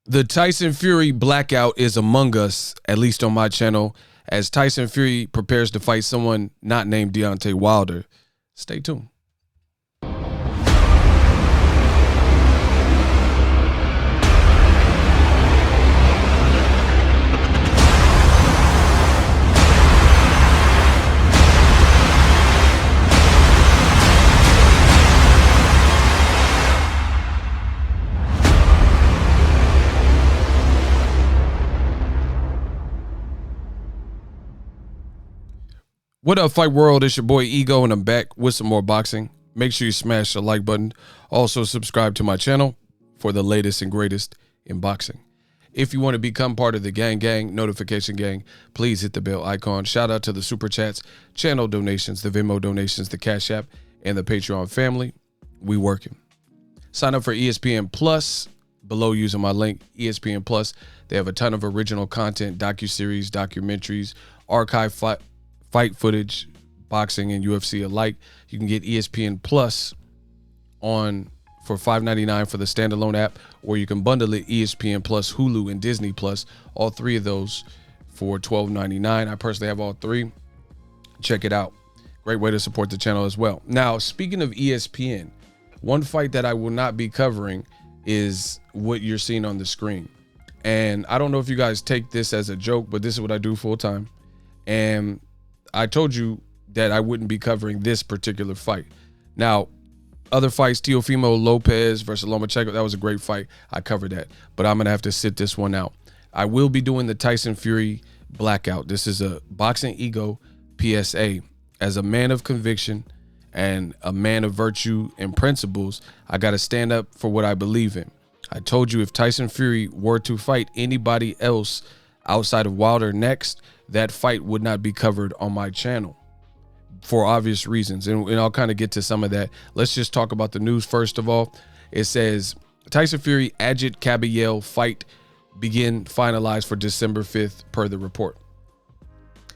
The Tyson Fury blackout is among us, at least on my channel, as Tyson Fury prepares to fight someone not named Deontay Wilder. Stay tuned. What up, Fight World? It's your boy Ego, and I'm back with some more boxing. Make sure you smash the like button. Also, subscribe to my channel for the latest and greatest in boxing. If you want to become part of the gang, notification gang, please hit the bell icon. Shout out to the super chats, channel donations, the Venmo donations, the Cash App, and the Patreon family. We working. Sign up for ESPN Plus below using my link, ESPN Plus. They have a ton of original content, docuseries, documentaries, archive fight footage, boxing and UFC alike. You can get ESPN Plus on for $5.99 for the standalone app, or you can bundle it ESPN Plus, Hulu, and Disney Plus. All three of those for $12.99. I personally have all three. Check it out. Great way to support the channel as well. Now, speaking of ESPN, one fight that I will not be covering is what you're seeing on the screen. And I don't know if you guys take this as a joke, but this is what I do full time. And I told you that I wouldn't be covering this particular fight. Now, other fights, Teofimo Lopez versus Lomachenko, that was a great fight. I covered that, but I'm going to have to sit this one out. I will be doing the Tyson Fury blackout. This is a Boxingego PSA. As a man of conviction and a man of virtue and principles, I got to stand up for what I believe in. I told you if Tyson Fury were to fight anybody else outside of Wilder next, that fight would not be covered on my channel for obvious reasons. And I'll kind of get to some of that. Let's just talk about the news first of all. It says Tyson Fury-Agit Kabayel fight begin finalized for December 5th per the report.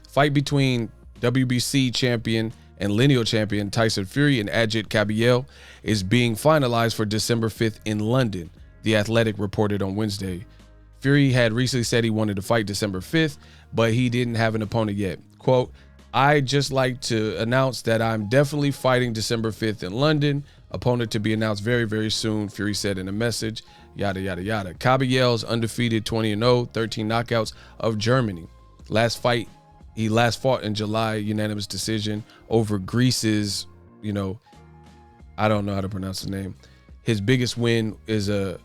Fight between WBC champion and lineal champion Tyson Fury and Agit Kabayel is being finalized for December 5th in London, The Athletic reported on Wednesday. Fury had recently said he wanted to fight December 5th, but he didn't have an opponent yet. Quote, "I just like to announce that I'm definitely fighting December 5th in London. Opponent to be announced very, very soon," Fury said in a message, yada, yada, yada. Kabayel's undefeated 20-0, 13 knockouts of Germany. He last fought in July, unanimous decision over Greece's, I don't know how to pronounce his name. His biggest win is a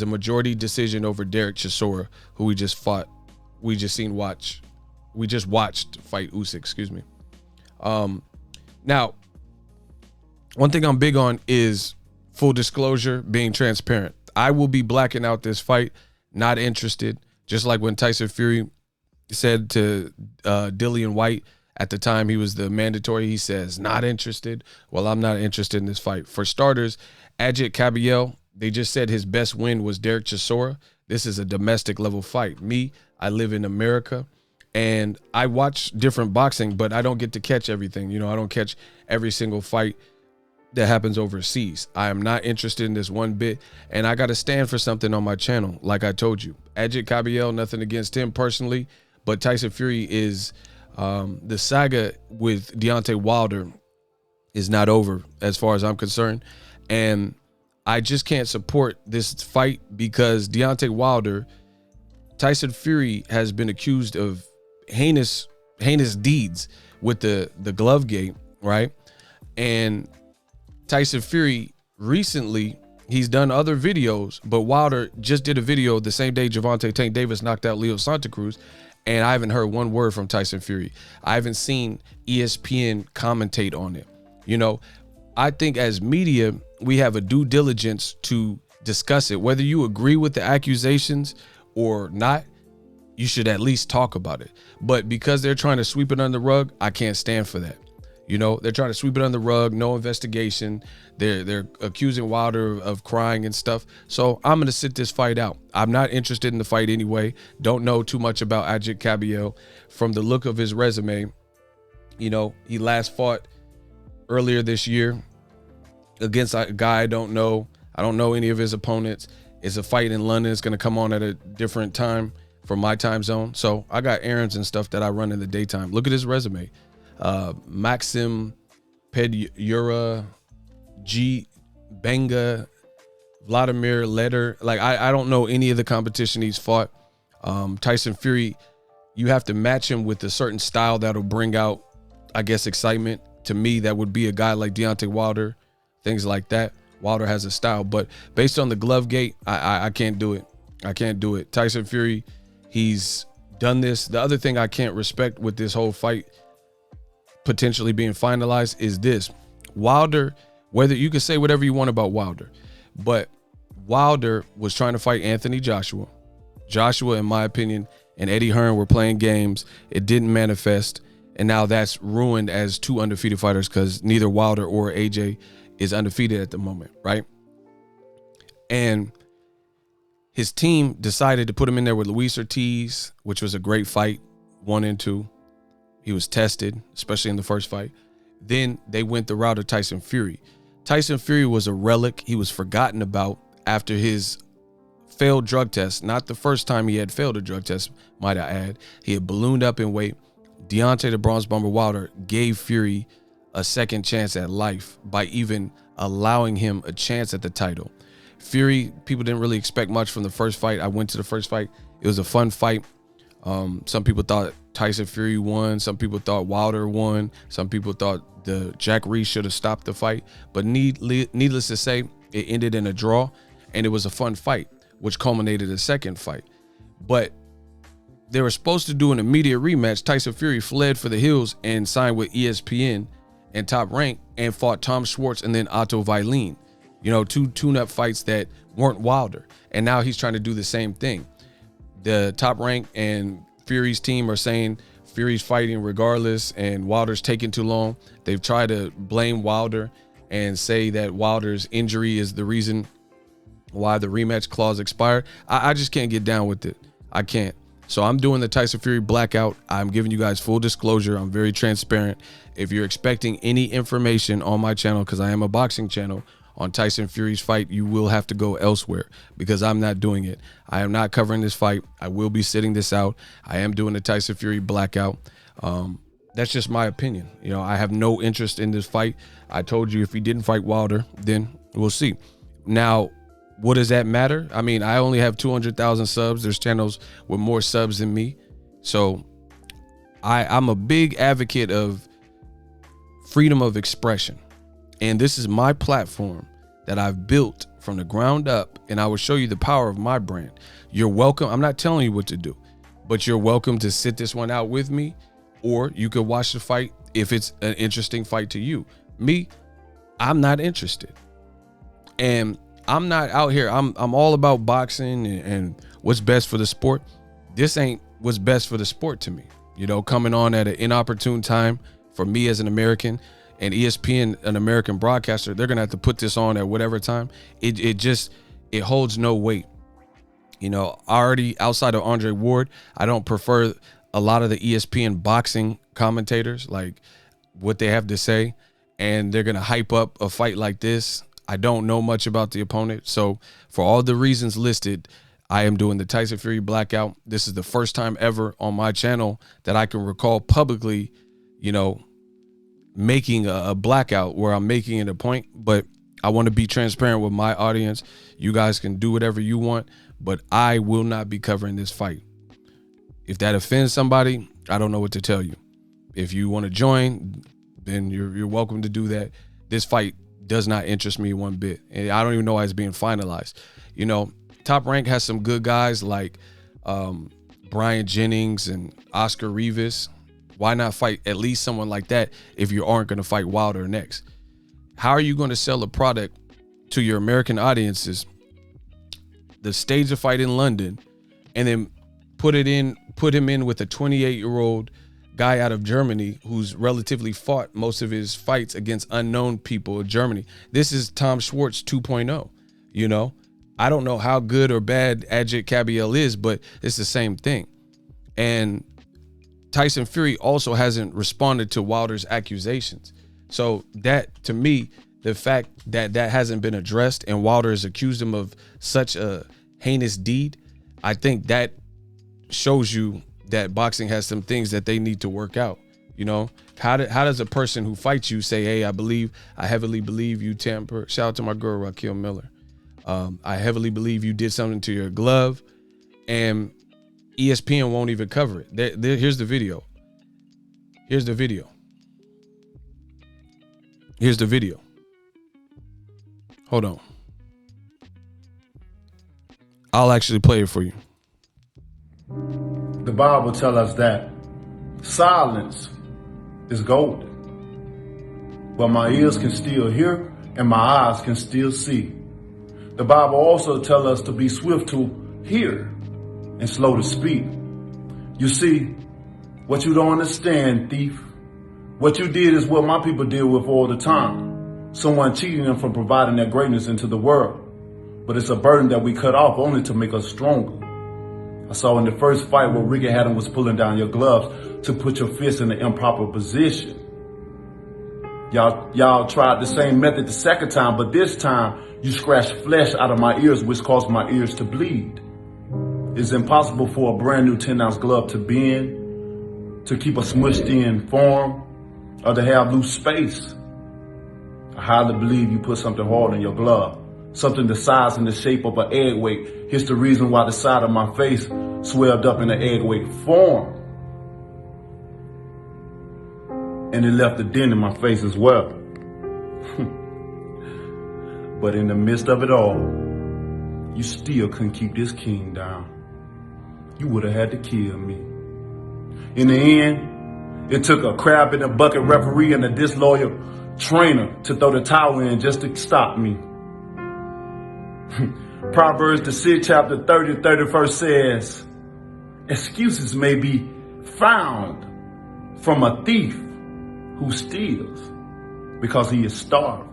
majority decision over Derek Chisora, who we just watched fight Usyk, excuse me. Now, one thing I'm big on is full disclosure, being transparent. I will be blacking out this fight, not interested. Just like when Tyson Fury said to Dillian White at the time he was the mandatory, he says, not interested. Well, I'm not interested in this fight. For starters, Agit Kabayel, they just said his best win was Derek Chisora. This is a domestic level fight. I live in America and I watch different boxing, but I don't get to catch everything. I don't catch every single fight that happens overseas. I am not interested in this one bit, and I got to stand for something on my channel. Like I told you, Agit Kabayel, nothing against him personally, but Tyson Fury is the saga with Deontay Wilder is not over as far as I'm concerned. And I just can't support this fight because Deontay Wilder, Tyson Fury has been accused of heinous deeds with the glove game, right? And Tyson Fury recently, he's done other videos, but Wilder just did a video the same day Gervonta Tank Davis knocked out Leo Santa Cruz, and I haven't heard one word from Tyson Fury. I haven't seen ESPN commentate on it. I think as media, we have a due diligence to discuss it. Whether you agree with the accusations or not, you should at least talk about it. But because they're trying to sweep it under the rug, I can't stand for that. They're trying to sweep it under the rug, no investigation. They're accusing Wilder of crying and stuff. So I'm going to sit this fight out. I'm not interested in the fight anyway. Don't know too much about Agit Kabayel. From the look of his resume, he last fought earlier this year against a guy I don't know. I don't know any of his opponents. It's a fight in London. It's going to come on at a different time from my time zone. So I got errands and stuff that I run in the daytime. Look at his resume. Maxim Pedyura, G. Benga, Vladimir Leder. Like, I don't know any of the competition he's fought. Tyson Fury, you have to match him with a certain style that'll bring out, I guess, excitement. To me, that would be a guy like Deontay Wilder, things like that. Wilder has a style, but based on the glove gate, I can't do it. I can't do it. Tyson Fury, he's done this. The other thing I can't respect with this whole fight potentially being finalized is this. Wilder, whether you can say whatever you want about Wilder, but Wilder was trying to fight Anthony Joshua. Joshua, in my opinion, and Eddie Hearn were playing games. It didn't manifest, and now that's ruined as two undefeated fighters because neither Wilder or AJ is undefeated at the moment, right? And his team decided to put him in there with Luis Ortiz, which was a great fight, 1 and 2. He was tested, especially in the first fight. Then they went the route of Tyson Fury. Tyson Fury was a relic. He was forgotten about after his failed drug test. Not the first time he had failed a drug test, might I add. He had ballooned up in weight. Deontay the Bronze Bomber Wilder gave Fury a second chance at life by even allowing him a chance at the title. Fury, people didn't really expect much from the first fight. I went to the first fight. It was a fun fight. Some people thought Tyson Fury won. Some people thought Wilder won. Some people thought the Jack Reese should have stopped the fight. But needless to say, it ended in a draw, and it was a fun fight, which culminated a second fight. But they were supposed to do an immediate rematch. Tyson Fury fled for the hills and signed with ESPN and Top Rank and fought Tom Schwartz and then Otto Wallin. You know, 2 tune-up fights that weren't Wilder. And now he's trying to do the same thing. The Top Rank and Fury's team are saying Fury's fighting regardless and Wilder's taking too long. They've tried to blame Wilder and say that Wilder's injury is the reason why the rematch clause expired. I just can't get down with it. I can't. So I'm doing the Tyson Fury blackout. I'm giving you guys full disclosure. I'm very transparent. If you're expecting any information on my channel, because I am a boxing channel, on Tyson Fury's fight, you will have to go elsewhere because I'm not doing it. I am not covering this fight. I will be sitting this out. I am doing the Tyson Fury blackout. That's just my opinion. You know, I have no interest in this fight. I told you if he didn't fight Wilder, then we'll see. Now, what does that matter? I mean, I only have 200,000 subs. There's channels with more subs than me. So I'm a big advocate of freedom of expression. And this is my platform that I've built from the ground up, and I will show you the power of my brand. You're welcome. I'm not telling you what to do, but you're welcome to sit this one out with me, or you could watch the fight if it's an interesting fight to you. Me, I'm not interested. And I'm not out here. I'm all about boxing and what's best for the sport. This ain't what's best for the sport to me. You know, coming on at an inopportune time for me as an American, and ESPN, an American broadcaster, they're gonna have to put this on at whatever time. It holds no weight. You know, already outside of Andre Ward, I don't prefer a lot of the ESPN boxing commentators, like what they have to say, and they're gonna hype up a fight like this. I don't know much about the opponent, so for all the reasons listed, I am doing the Tyson Fury blackout. This is the first time ever on my channel that I can recall publicly, you know, making a blackout where I'm making it a point, but I want to be transparent with my audience. You guys can do whatever you want, but I will not be covering this fight. If that offends somebody, I don't know what to tell you. If you want to join, then you're welcome to do that. This fight does not interest me one bit, and I don't even know why it's being finalized. You know, Top Rank has some good guys like Brian Jennings and Oscar Rivas. Why not fight at least someone like that if you aren't going to fight Wilder next? How are you going to sell a product to your American audiences, the stage a fight in London, and then put him in with a 28-year-old guy out of Germany who's relatively fought most of his fights against unknown people in Germany? This is Tom Schwartz 2.0. You know, I don't know how good or bad Agit Kabayel is, but it's the same thing. And Tyson Fury also hasn't responded to Wilder's accusations. So that, to me, the fact that that hasn't been addressed and Wilder has accused him of such a heinous deed, I think that shows you that boxing has some things that they need to work out. You know, how does a person who fights you say, hey, I heavily believe you tamper. Shout out to my girl, Raquel Miller. I heavily believe you did something to your glove, and ESPN won't even cover it. Here's the video. Here's the video. Here's the video. Hold on. I'll actually play it for you. The Bible tells us that silence is golden, but my ears can still hear and my eyes can still see. The Bible also tells us to be swift to hear and slow to speak. You see, what you don't understand, thief, what you did is what my people deal with all the time. Someone cheating them from providing their greatness into the world. But it's a burden that we cut off only to make us stronger. I saw in the first fight where Ricky Haddon was pulling down your gloves to put your fist in the improper position. Y'all tried the same method the second time, but this time you scratched flesh out of my ears, which caused my ears to bleed. It's impossible for a brand new 10-ounce glove to bend, to keep a smushed in form, or to have loose space. I highly believe you put something hard in your glove. Something the size and the shape of an egg weight. Here's the reason why the side of my face swelled up in an egg weight form. And it left a dent in my face as well. But in the midst of it all, you still couldn't keep this king down. You would have had to kill me. In the end, it took a crab in a bucket referee and a disloyal trainer to throw the towel in just to stop me. Proverbs, the 6th chapter 30, 31st says, excuses may be found from a thief who steals because he is starving.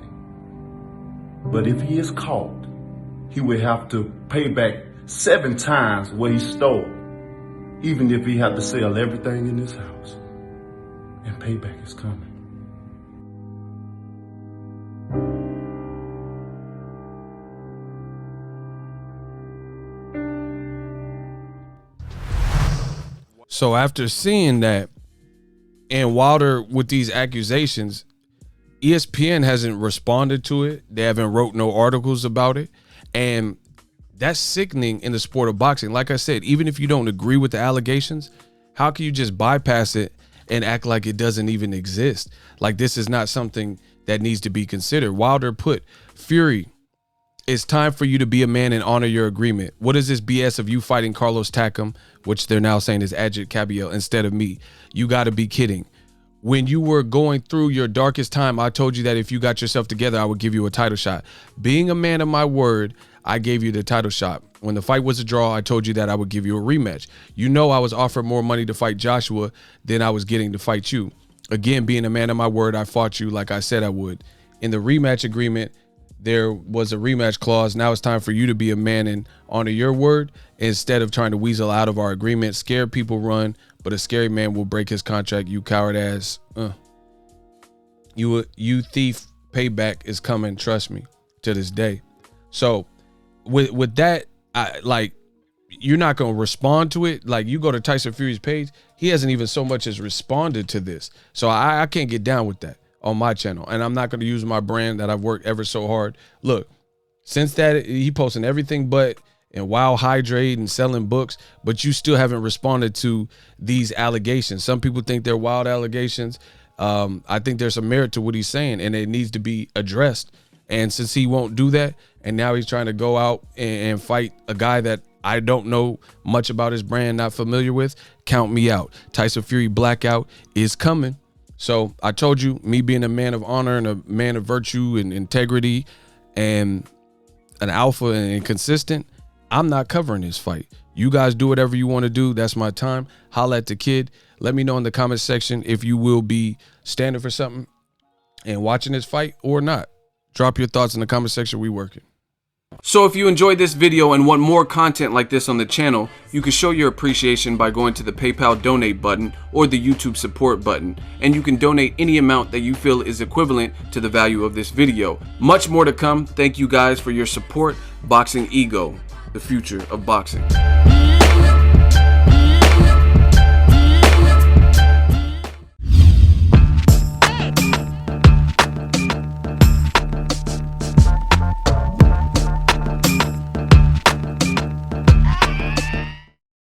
But if he is caught, he will have to pay back 7 times what he stole, even if he had to sell everything in his house. And payback is coming. So after seeing that, and Wilder with these accusations, ESPN hasn't responded to it. They haven't wrote no articles about it. And that's sickening in the sport of boxing. Like I said, even if you don't agree with the allegations, how can you just bypass it and act like it doesn't even exist? Like this is not something that needs to be considered. Wilder put, Fury, it's time for you to be a man and honor your agreement. What is this BS of you fighting Carlos Takam, which they're now saying is Agit Kabayel, instead of me? You got to be kidding. When you were going through your darkest time, I told you that if you got yourself together, I would give you a title shot. Being a man of my word, I gave you the title shot. When the fight was a draw, I told you that I would give you a rematch. You know I was offered more money to fight Joshua than I was getting to fight you. Again, being a man of my word, I fought you like I said I would. In the rematch agreement, there was a rematch clause. Now it's time for you to be a man and honor your word instead of trying to weasel out of our agreement. Scared people run, but a scary man will break his contract. You coward ass. You thief. Payback is coming. Trust me, to this day. So with that, you're not going to respond to it. Like, you go to Tyson Fury's page, he hasn't even so much as responded to this. So I can't get down with that on my channel, and I'm not going to use my brand that I've worked ever so hard. Look, since that, he posting everything but and Wild Hydrate and selling books, but you still haven't responded to these allegations. Some people think they're wild allegations. I think there's some merit to what he's saying, and it needs to be addressed. And since he won't do that, and now he's trying to go out and fight a guy that I don't know much about his brand, not familiar with, count me out. Tyson Fury blackout is coming. So I told you, me being a man of honor and a man of virtue and integrity and an alpha and consistent, I'm not covering this fight. You guys do whatever you want to do. That's my time. Holla at the kid. Let me know in the comment section if you will be standing for something and watching this fight or not. Drop your thoughts in the comment section. We working. So if you enjoyed this video and want more content like this on the channel, you can show your appreciation by going to the PayPal donate button or the YouTube support button, and you can donate any amount that you feel is equivalent to the value of this video. Much more to come. Thank you guys for your support. Boxingego, the future of boxing.